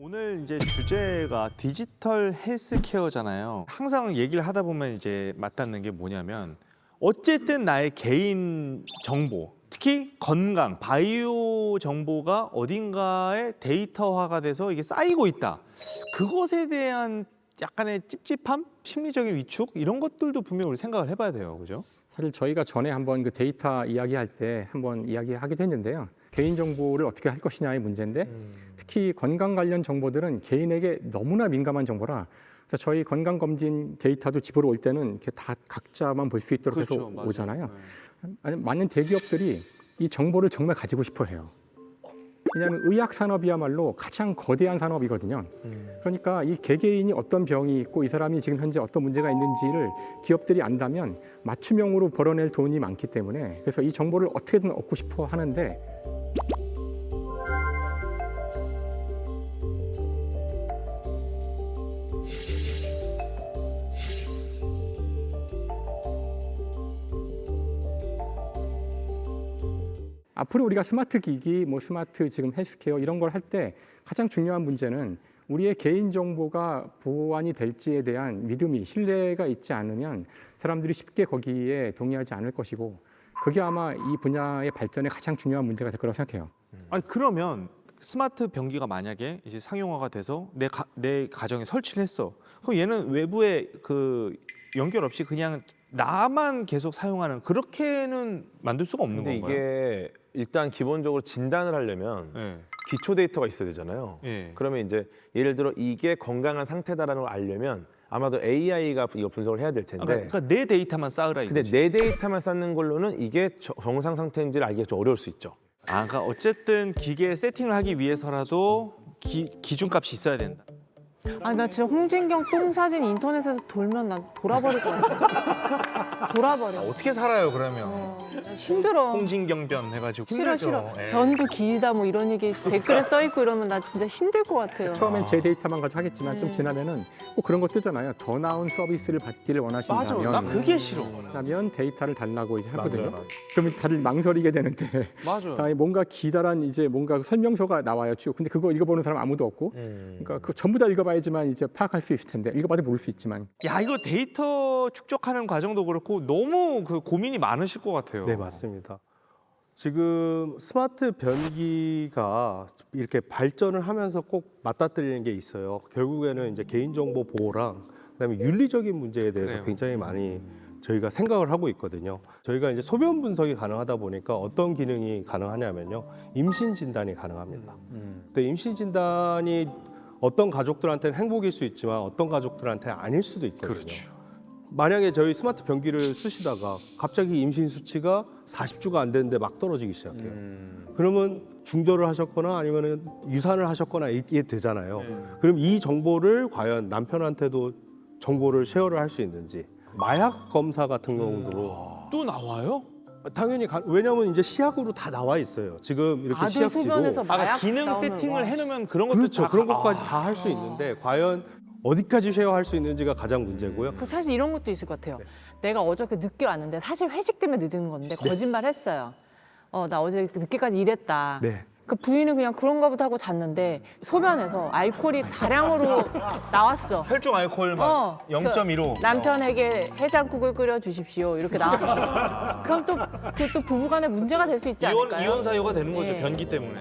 오늘 이제 주제가 디지털 헬스케어잖아요. 항상 얘기를 하다 보면 이제 맞닿는 게 뭐냐면 어쨌든 나의 개인 정보, 특히 건강, 바이오 정보가 어딘가에 데이터화가 돼서 이게 쌓이고 있다. 그것에 대한 약간의 찝찝함, 심리적인 위축 이런 것들도 분명히 우리 생각을 해봐야 돼요, 그죠? 사실 저희가 전에 한번 그 데이터 이야기할 때 한번 이야기하기도 했는데요. 개인 정보를 어떻게 할 것이냐의 문제인데 특히 건강 관련 정보들은 개인에게 너무나 민감한 정보라 그래서 저희 건강 검진 데이터도 집으로 올 때는 이렇게 다 각자만 볼 수 있도록 그렇죠, 해서 맞아요. 오잖아요. 많은 대기업들이 이 정보를 정말 가지고 싶어 해요. 왜냐하면 의학 산업이야말로 가장 거대한 산업이거든요. 그러니까 이 개개인이 어떤 병이 있고 이 사람이 지금 현재 어떤 문제가 있는지를 기업들이 안다면 맞춤형으로 벌어낼 돈이 많기 때문에 그래서 이 정보를 어떻게든 얻고 싶어 하는데 앞으로 우리가 스마트 기기, 스마트 지금 헬스케어 이런 걸 할 때 가장 중요한 문제는 우리의 개인 정보가 보완이 될지에 대한 믿음이 신뢰가 있지 않으면 사람들이 쉽게 거기에 동의하지 않을 것이고 그게 아마 이 분야의 발전에 가장 중요한 문제가 될 거라고 생각해요. 아니 그러면 스마트 변기가 만약에 이제 상용화가 돼서 내 가정에 설치를 했어. 그럼 얘는 외부에 그 연결 없이 그냥 나만 계속 사용하는 그렇게는 만들 수가 없는 근데 건가요? 이게 일단 기본적으로 진단을 하려면 네. 기초 데이터가 있어야 되잖아요. 예. 그러면 이제 예를 들어 이게 건강한 상태다라는 걸 알려면 아마도 AI가 이거 분석을 해야 될 텐데. 그러니까 내 데이터만 쌓으라 근데 이거지. 내 데이터만 쌓는 걸로는 이게 정상 상태인지를 알기가 좀 어려울 수 있죠. 그러니까 어쨌든 기계 세팅을 하기 위해서라도 기준값이 있어야 된다. 아니 나 진짜 홍진경 똥 사진 인터넷에서 돌면 난 돌아버릴 것 같아. 돌아버려. 어떻게 살아요 그러면? 나 힘들어. 홍진경변 해가지고 싫어 힘들죠. 싫어. 예. 변도 길다 뭐 이런 얘기 댓글에 써 있고 이러면 나 진짜 힘들 것 같아요. 처음엔 제 데이터만 가지고 하겠지만 좀 지나면은 꼭 그런 거 뜨잖아요. 더 나은 서비스를 받기를 맞아. 원하신다면 나 그게 싫어. 그러면 데이터를 달라고 이제 하거든요. 맞아요. 그러면 다들 망설이게 되는데 맞아. 다음에 뭔가 기다란 이제 뭔가 설명서가 나와요. 쭉. 근데 그거 읽어보는 사람 아무도 없고 그러니까 그 전부 다 읽어봐야지만 이제 파악할 수 있을 텐데 읽어봐도 모를 수 있지만 야 이거 데이터 축적하는 과정도 그렇고 너무 그 고민이 많으실 것 같아요. 네, 맞습니다. 지금 스마트 변기가 이렇게 발전을 하면서 꼭 맞닥뜨리는 게 있어요. 결국에는 이제 개인정보 보호랑 그다음에 윤리적인 문제에 대해서 그래요. 굉장히 많이 저희가 생각을 하고 있거든요. 저희가 이제 소변 분석이 가능하다 보니까 어떤 기능이 가능하냐면요. 임신 진단이 가능합니다. 근데 임신 진단이 어떤 가족들한테는 행복일 수 있지만 어떤 가족들한테는 아닐 수도 있거든요. 그렇죠. 만약에 저희 스마트 변기를 쓰시다가 갑자기 임신 수치가 40주가 안 되는데 막 떨어지기 시작해요. 그러면 중절을 하셨거나 아니면 유산을 하셨거나 이게 되잖아요. 그럼 이 정보를 과연 남편한테도 정보를 쉐어를 할 수 있는지 마약 검사 같은 경우도 또 나와요? 당연히 왜냐하면 이제 시약으로 다 나와 있어요. 지금 이렇게 아들 시약지로 소변에서 마약 기능 나오면 세팅을 와. 해놓으면 그런 것도 그렇죠. 다 그런 것까지 다 할 수 있는데 과연 어디까지 쉐어할 수 있는지가 가장 문제고요. 그 사실 이런 것도 있을 것 같아요. 내가 어저께 늦게 왔는데 사실 회식 때문에 늦은 건데 거짓말 했어요. 나 어제 늦게까지 일했다. 네. 그 부인은 그냥 그런가 보다 하고 잤는데 소변에서 알코올이 다량으로 나왔어. 혈중 알코올 막 0.15. 남편에게 해장국을 끓여 주십시오. 이렇게 나왔어. 그럼 또 그 또 부부간에 문제가 될 수 있지 않을까요? 이혼 사유가 되는 거죠. 예. 변기 때문에.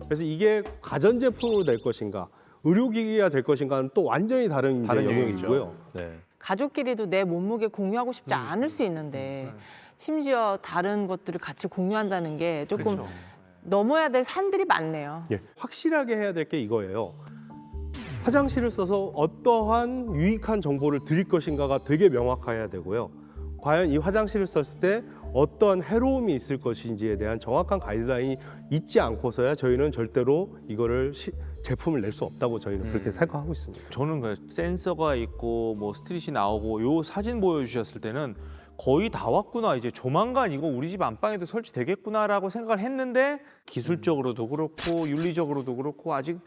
그래서 이게 가전제품으로 될 것인가 의료기기가 될 것인가는 또 완전히 다른 영역이고요. 네. 가족끼리도 내 몸무게 공유하고 싶지 않을 수 있는데 심지어 다른 것들을 같이 공유한다는 게 조금 그렇죠. 넘어야 될 산들이 많네요. 예. 확실하게 해야 될 게 이거예요. 화장실을 써서 어떠한 유익한 정보를 드릴 것인가가 되게 명확해야 되고요. 과연 이 화장실을 썼을 때 어떤 해로움이 있을 것인지에 대한 정확한 가이드라인이 있지 않고서야 저희는 절대로 이거를 제품을 낼 수 없다고 저희는 그렇게 생각하고 있습니다. 저는 그 센서가 있고 뭐 스트릿이 나오고 요 사진 보여주셨을 때는 거의 다 왔구나. 이제 조만간 이거 우리 집 안방에도 설치되겠구나라고 생각을 했는데 기술적으로도 그렇고 윤리적으로도 그렇고 아직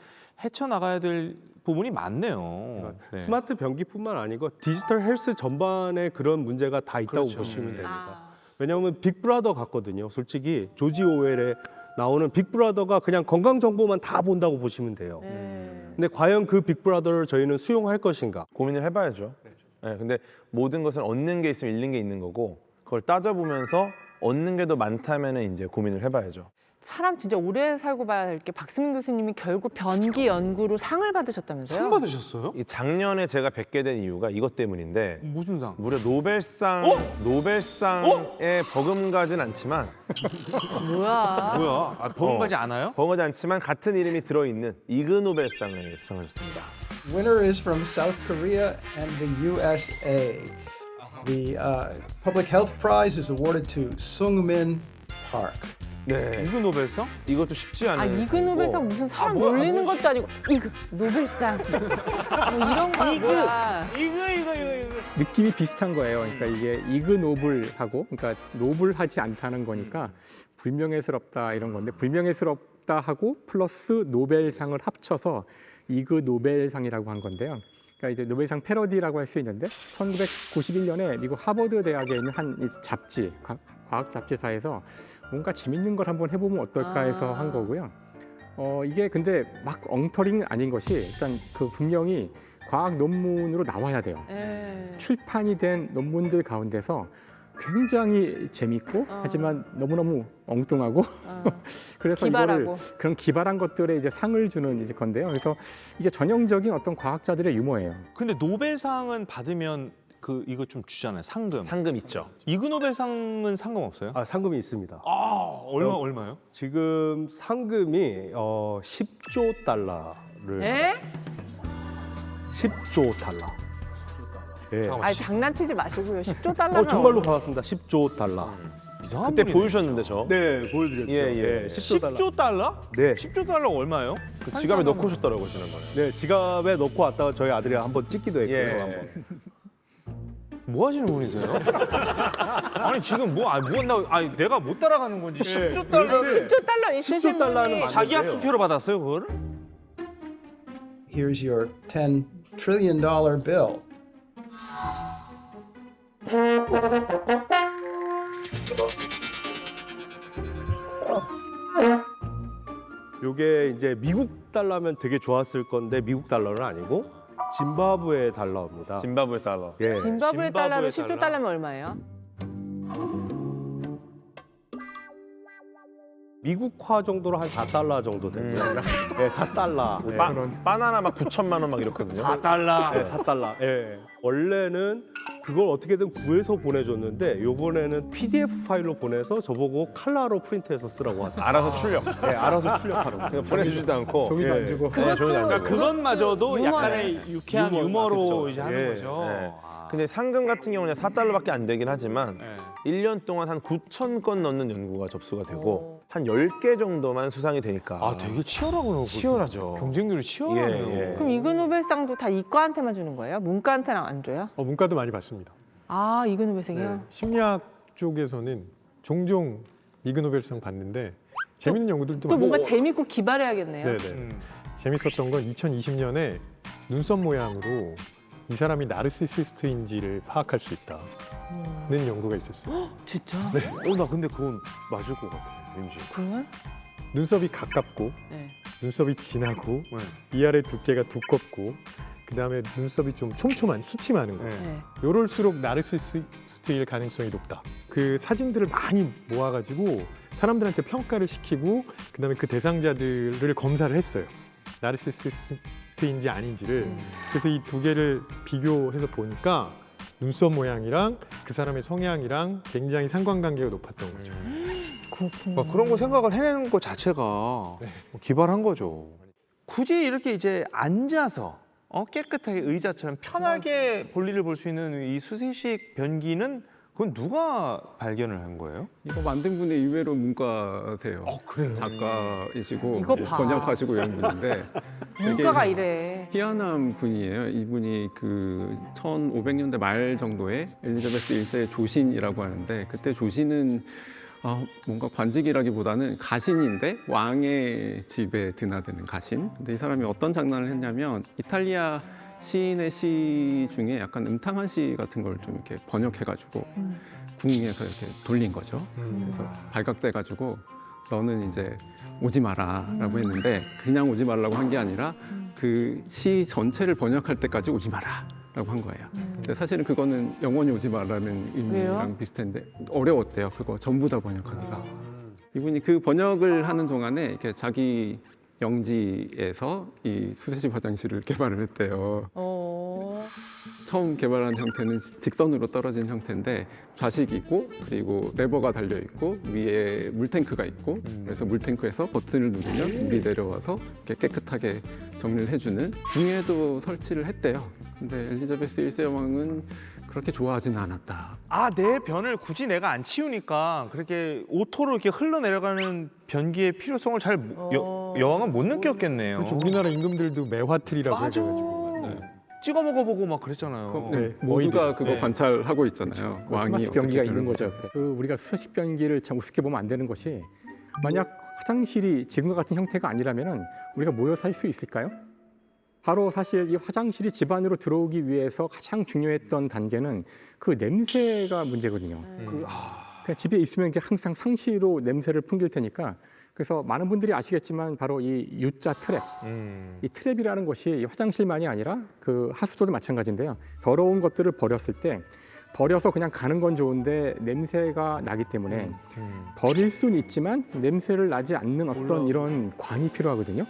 헤쳐나가야 될 부분이 많네요. 네. 스마트 변기뿐만 아니고 디지털 헬스 전반에 그런 문제가 다 있다고 그렇죠. 보시면 됩니다. 아. 왜냐하면 빅브라더 같거든요. 솔직히 조지 오웰의 나오는 빅브라더가 그냥 건강 정보만 다 본다고 보시면 돼요. 근데 과연 그 빅브라더를 저희는 수용할 것인가? 고민을 해봐야죠. 네, 근데 모든 것은 얻는 게 있으면 잃는 게 있는 거고 그걸 따져보면서 얻는 게 더 많다면 이제 고민을 해봐야죠. 사람 진짜 오래 살고 봐야 할 게 박수민 교수님이 결국 변기 연구로 상을 받으셨다면서요? 상 받으셨어요? 이 작년에 제가 뵙게 된 이유가 이것 때문인데 무슨 상? 무려 노벨상에 버금가진 않지만 뭐야? 뭐야? 아, 버금가지 않아요? 버금가지 않지만 같은 이름이 들어있는 이그노벨상을 수상하셨습니다. Winner is from South Korea and the USA. The Public Health Prize is awarded to Sungmin Park. 네, 이그 노벨상? 이것도 쉽지 않은 아 이그 노벨상 무슨 사람 뭐야? 놀리는 것도 아니고 이그 노벨상 뭐 이런 거 뭐야? 이거. 느낌이 비슷한 거예요. 그러니까 이게 이그노블하고 그러니까 노블하지 않다는 거니까 불명예스럽다 이런 건데 불명예스럽다 하고 플러스 노벨상을 합쳐서 이그노벨상이라고 한 건데요. 그러니까 이제 노벨상 패러디라고 할 수 있는데 1991년에 미국 하버드 대학에 있는 한 잡지 과학 잡지사에서 뭔가 재밌는 걸 한번 해보면 어떨까 해서 한 거고요. 이게 근데 막 엉터리는 아닌 것이 일단 그 분명히 과학 논문으로 나와야 돼요. 출판이 된 논문들 가운데서 굉장히 재밌고 하지만 너무너무 엉뚱하고 그래서 기발하고. 이거를 그런 기발한 것들에 이제 상을 주는 이제 건데요. 그래서 이게 전형적인 어떤 과학자들의 유머예요. 근데 노벨상은 받으면 이거 좀 주잖아요. 상금. 상금 있죠. 이그 노벨상은 상금 없어요? 아, 상금이 있습니다. 얼마요? 지금 상금이 10조 달러를 에? 10조 달러. 예. 아니 장난치지 마시고요. 10조 달러면 정말로 받았습니다. 10조 달러. 이상한 그때 분이네. 보여주셨는데 저. 네, 보여드렸죠. 예. 10조 달러. 10조 달러? 네. 10조 달러 얼마예요? 그 지갑에 넣고 오셨더라고요 지난번에. 네, 지갑에 넣고 왔다가 저희 아들이랑 한번 찍기도 했고요. 예. 한번. 뭐 하시는 분이세요? 아니 지금 내가 못 따라가는 건지 10조 달러 10조 달러 있으신 10조 달러는 분이 맞- 자기 합수표로 받았어요 그거를? Here's your $10 trillion bill. 요게 이제 미국 달러면 되게 좋았을 건데 미국 달러는 아니고 짐바브웨 달러입니다. 짐바브웨 달러. 예. 짐바브웨 달러로 짐바브웨 10조 달러. 달러면 얼마예요? 미국화 정도로 한 4달러 정도 됩니다. 네, 4달러. 네. 바나나 막 9천만 원 막 이렇거든요. 4달러. 네, 4달러. 예. 원래는 그걸 어떻게든 구해서 보내줬는데 요번에는 PDF 파일로 보내서 저보고 칼라로 프린트해서 쓰라고 하더라고요. 알아서 출력. 네, 알아서 출력하라고. 그냥 보내주지도 않고. 종이도 예. 안 주고. 네, 종이도 안 그러니까 주고. 그것마저도 유머네. 약간의 유쾌한 유머, 유머로 그쵸. 이제 하는 예. 거죠. 네. 근데 상금 같은 경우는 4달러밖에 안 되긴 하지만 네. 1년 동안 한 9천 건 넘는 연구가 접수가 되고 한 10개 정도만 수상이 되니까 아 되게 치열하구나. 치열하죠. 경쟁률이 치열하네요. 예, 예. 그럼 이그 노벨상도 다 이과한테만 주는 거예요? 문과한테는 안 줘요? 문과도 많이 받습니다. 아 이그 노벨상이요? 네, 심리학 쪽에서는 종종 이그노벨상 받는데 재밌는 연구들도 또 많아요. 뭔가 재밌고 기발해야겠네요. 네네. 재밌었던 건 2020년에 눈썹 모양으로 이 사람이 나르시시스트인지를 파악할 수 있다는 연구가 있었어요. 진짜? 나 근데 그건 맞을 것 같아. 왠지. 그러면? 눈썹이 가깝고 네. 눈썹이 진하고 위아래 두께가 두껍고 그다음에 눈썹이 좀 촘촘한 시치 많은 거. 네. 요럴수록 나르시시스트일 가능성이 높다. 그 사진들을 많이 모아가지고 사람들한테 평가를 시키고 그다음에 그 대상자들을 검사를 했어요. 나르시시스트인지 아닌지를. 그래서 이 두 개를 비교해서 보니까 눈썹 모양이랑 그 사람의 성향이랑 굉장히 상관관계가 높았던 거죠. 그렇군요. 그런 거 생각을 해내는 것 자체가 기발한 거죠. 굳이 이렇게 이제 앉아서 깨끗하게 의자처럼 편하게 볼일을 볼 수 있는 이 수세식 변기는 그건 누가 발견을 한 거예요? 이거 만든 분이 의외로 문과세요. 그래요? 작가이시고 이거 예, 봐. 번역하시고 이런 분인데 문과가 이래. 희한한 분이에요. 이분이 그 1500년대 말 정도에 엘리자베스 1세의 조신이라고 하는데 그때 조신은 뭔가 관직이라기보다는 가신인데 왕의 집에 드나드는 가신. 근데 이 사람이 어떤 장난을 했냐면 이탈리아 시인의 시 중에 약간 음탕한 시 같은 걸 좀 이렇게 번역해가지고 궁에서 이렇게 돌린 거죠. 그래서 발각돼가지고 너는 이제 오지 마라라고 했는데 그냥 오지 말라고 한 게 아니라 그 시 전체를 번역할 때까지 오지 마라라고 한 거예요. 근데 사실은 그거는 영원히 오지 마라는 의미랑 왜요? 비슷한데 어려웠대요. 그거 전부 다 번역하기가. 이분이 그 번역을 하는 동안에 이렇게 자기 영지에서 이 수세식 화장실을 개발을 했대요. 처음 개발한 형태는 직선으로 떨어진 형태인데 좌식이 있고 그리고 레버가 달려 있고 위에 물탱크가 있고 그래서 물탱크에서 버튼을 누르면 물이 내려와서 이렇게 깨끗하게 정리를 해주는 중에도 설치를 했대요. 근데 엘리자베스 1세 여왕은 그렇게 좋아하지는 않았다. 아, 내 변을 굳이 내가 안 치우니까 그렇게 오토로 이렇게 흘러내려가는 변기의 필요성을 잘 여왕은 못 느꼈겠네요. 그렇죠. 우리나라 임금들도 매화틀이라고 맞아. 해가지고. 네. 찍어 먹어보고 막 그랬잖아요. 네, 모두가 어이들. 그거 네. 관찰하고 있잖아요. 왕이 스마트 변기가 어떻게 있는 변하는지. 거죠. 그 우리가 수세식 변기를 참 우습게 보면 안 되는 것이 만약 화장실이 지금과 같은 형태가 아니라면은 우리가 모여 살 수 있을까요? 바로 사실 이 화장실이 집 안으로 들어오기 위해서 가장 중요했던 단계는 그 냄새가 문제거든요. 그냥 집에 있으면 이게 항상 상시로 냄새를 풍길 테니까 그래서 많은 분들이 아시겠지만 바로 이 U자 트랩, 이 트랩이라는 것이 이 화장실만이 아니라 그 하수도도 마찬가지인데요. 더러운 것들을 버렸을 때 버려서 그냥 가는 건 좋은데 냄새가 나기 때문에 버릴 수는 있지만 냄새를 나지 않는 어떤 이런 관이 필요하거든요.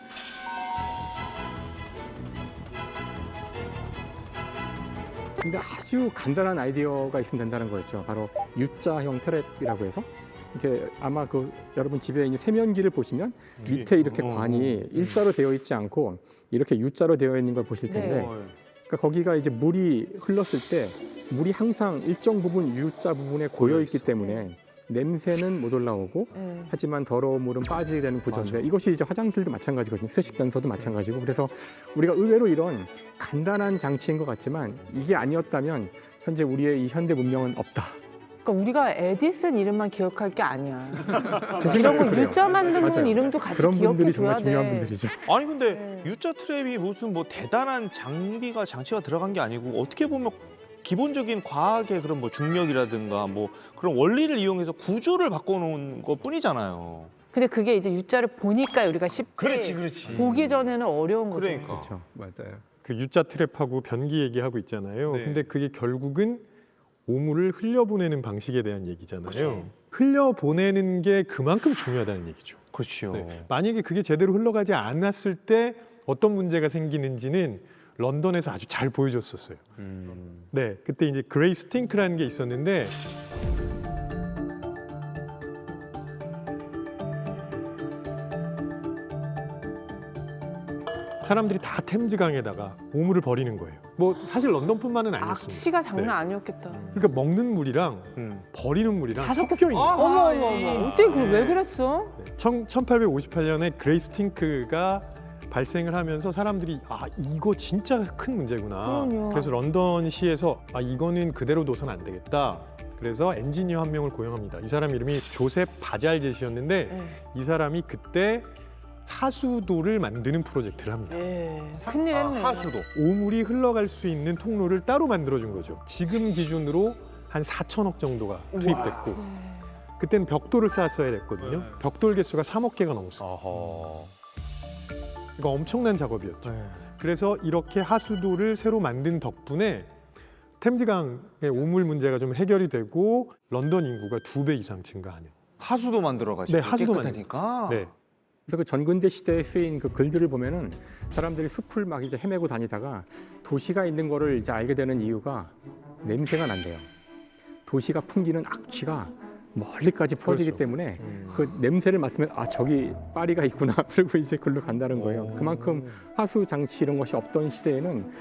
근데 아주 간단한 아이디어가 있으면 된다는 거였죠. 바로 U자형 트랩이라고 해서 이렇게 아마 그 여러분 집에 있는 세면기를 보시면 밑에 이렇게 관이 일자로 되어 있지 않고 이렇게 U자로 되어 있는 걸 보실 텐데 네. 그러니까 거기가 이제 물이 흘렀을 때 물이 항상 일정 부분 U자 부분에 고여 있기 때문에 냄새는 못 올라오고 네. 하지만 더러운 물은 빠지게 되는 구조인데 이것이 이제 화장실도 마찬가지거든요. 수세식 변소도 마찬가지고 그래서 우리가 의외로 이런 간단한 장치인 것 같지만 이게 아니었다면 현재 우리의 이 현대 문명은 없다. 그러니까 우리가 에디슨 이름만 기억할 게 아니야. 제 이런 생각도 거 그래요. 유자 만든 분 맞아요. 이름도 같이 그런 분들이 기억해줘야 정말 중요한 돼. 분들이죠. 아니 근데 네. U자 트랩이 무슨 뭐 대단한 장치가 들어간 게 아니고 어떻게 보면 기본적인 과학의 그런 뭐 중력이라든가 뭐 그런 원리를 이용해서 구조를 바꿔놓은 것 뿐이잖아요. 근데 그게 이제 유자를 보니까 우리가 쉽지. 그렇지. 보기 전에는 어려운 거죠. 그러니까. 그렇죠. 맞아요. 그 U자 트랩하고 변기 얘기하고 있잖아요. 네. 근데 그게 결국은 오물을 흘려보내는 방식에 대한 얘기잖아요. 흘려보내는 게 그만큼 중요하다는 얘기죠. 그렇죠. 네. 만약에 그게 제대로 흘러가지 않았을 때 어떤 문제가 생기는지는 런던에서 아주 잘 보여줬었어요. 네, 그때 이제 그레이 스팅크라는 게 있었는데 사람들이 다 템즈강에다가 오물을 버리는 거예요. 뭐 사실 런던뿐만은 아니었습니다. 악취가 장난 네. 아니었겠다. 그러니까 먹는 물이랑 버리는 물이랑 다 섞여 있는 거예요. 어머 어머 어머. 어떻게 왜 그랬어? 1858년에 그레이 스팅크가 발생을 하면서 사람들이 아 이거 진짜 큰 문제구나. 그럼요. 그래서 런던시에서 아 이거는 그대로 둬선 안 되겠다. 그래서 엔지니어 한 명을 고용합니다. 이 사람 이름이 조셉 바잘젯이었는데 네. 이 사람이 그때 하수도를 만드는 프로젝트를 합니다. 예. 큰일 했네. 하수도. 오물이 흘러갈 수 있는 통로를 따로 만들어준 거죠. 지금 기준으로 한 4천억 정도가 투입됐고 그때는 벽돌을 쌓았어야 됐거든요. 벽돌 개수가 3억 개가 넘었어요. 어허. 이거 엄청난 작업이었죠. 그래서 이렇게 하수도를 새로 만든 덕분에 템즈강의 오물 문제가 좀 해결이 되고 런던 인구가 2배 이상 증가하는. 하수도 만들어 가지고 네, 하수도 깨끗하니까. 네. 그래서 그 전근대 시대에 쓰인 그 글들을 보면은 사람들이 숲을 막 이제 헤매고 다니다가 도시가 있는 거를 이제 알게 되는 이유가 냄새가 난대요. 도시가 풍기는 악취가 멀리까지 퍼지기 그렇죠. 때문에 그 냄새를 맡으면 아 저기 파리가 있구나 그리고 이제 글로 간다는 거예요. 그만큼 하수 장치 이런 것이 없던 시대에는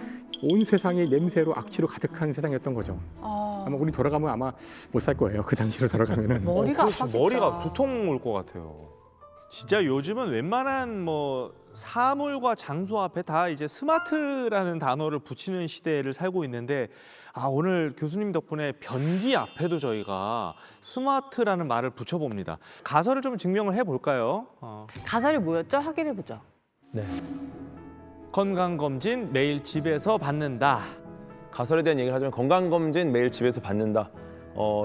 온 세상이 냄새로 악취로 가득한 세상이었던 거죠. 아마 우리 돌아가면 아마 못 살 거예요. 그 당시로 돌아가면은. 머리가 그렇죠. 아팠겠다. 머리가 두통 올 것 같아요. 진짜 요즘은 웬만한 뭐 사물과 장소 앞에 다 이제 스마트라는 단어를 붙이는 시대를 살고 있는데 아 오늘 교수님 덕분에 변기 앞에도 저희가 스마트라는 말을 붙여봅니다. 가설을 좀 증명을 해볼까요? 가설이 뭐였죠? 확인해 보죠. 건강검진 매일 집에서 받는다. 가설에 대한 얘기를 하자면 건강검진 매일 집에서 받는다.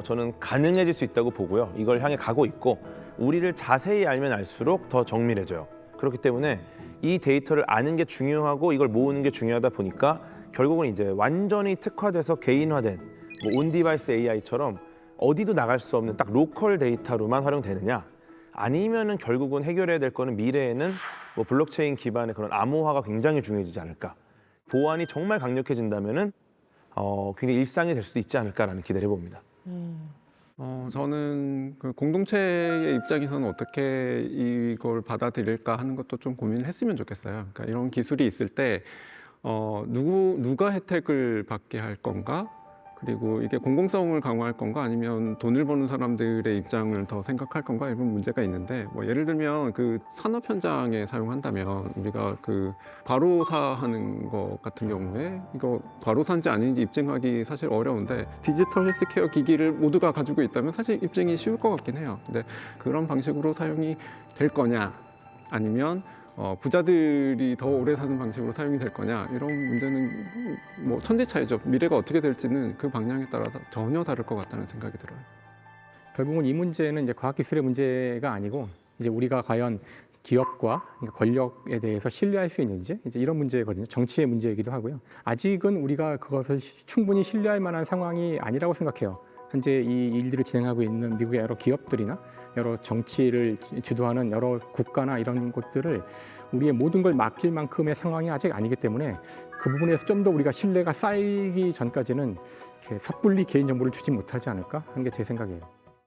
저는 가능해질 수 있다고 보고요. 이걸 향해 가고 있고 우리를 자세히 알면 알수록 더 정밀해져요. 그렇기 때문에 이 데이터를 아는 게 중요하고 이걸 모으는 게 중요하다 보니까 결국은 이제 완전히 특화돼서 개인화된 뭐 온디바이스 AI처럼 어디도 나갈 수 없는 딱 로컬 데이터로만 활용되느냐, 아니면은 결국은 해결해야 될 거는 미래에는 뭐 블록체인 기반의 그런 암호화가 굉장히 중요해지지 않을까. 보안이 정말 강력해진다면은 굉장히 일상이 될 수도 있지 않을까라는 기대를 해봅니다. 저는 그 공동체의 입장에서는 어떻게 이걸 받아들일까 하는 것도 좀 고민을 했으면 좋겠어요. 그러니까 이런 기술이 있을 때 누가 혜택을 받게 할 건가? 그리고 이게 공공성을 강화할 건가 아니면 돈을 버는 사람들의 입장을 더 생각할 건가 이런 문제가 있는데 뭐 예를 들면 그 산업 현장에 사용한다면 우리가 그 과로사하는 것 같은 경우에 이거 과로사인지 아닌지 입증하기 사실 어려운데 디지털 헬스케어 기기를 모두가 가지고 있다면 사실 입증이 쉬울 것 같긴 해요. 근데 그런 방식으로 사용이 될 거냐 아니면 부자들이 더 오래 사는 방식으로 사용이 될 거냐 이런 문제는 뭐 천지차이죠. 미래가 어떻게 될지는 그 방향에 따라서 전혀 다를 것 같다는 생각이 들어요. 결국은 이 문제는 이제 과학기술의 문제가 아니고 이제 우리가 과연 기업과 그러니까 권력에 대해서 신뢰할 수 있는지 이제 이런 문제거든요. 정치의 문제이기도 하고요. 아직은 우리가 그것을 충분히 신뢰할 만한 상황이 아니라고 생각해요. 현재 이 일들을 진행하고 있는 미국의 여러 기업들이나 여러 정치를 주도하는 여러 국가나 이런 곳들을 우리의 모든 걸 맡길 만큼의 상황이 아직 아니기 때문에 그 부분에서 좀 더 우리가 신뢰가 쌓이기 전까지는 이렇게 섣불리 개인정보를 주지 못하지 않을까 하는 게 제 생각이에요.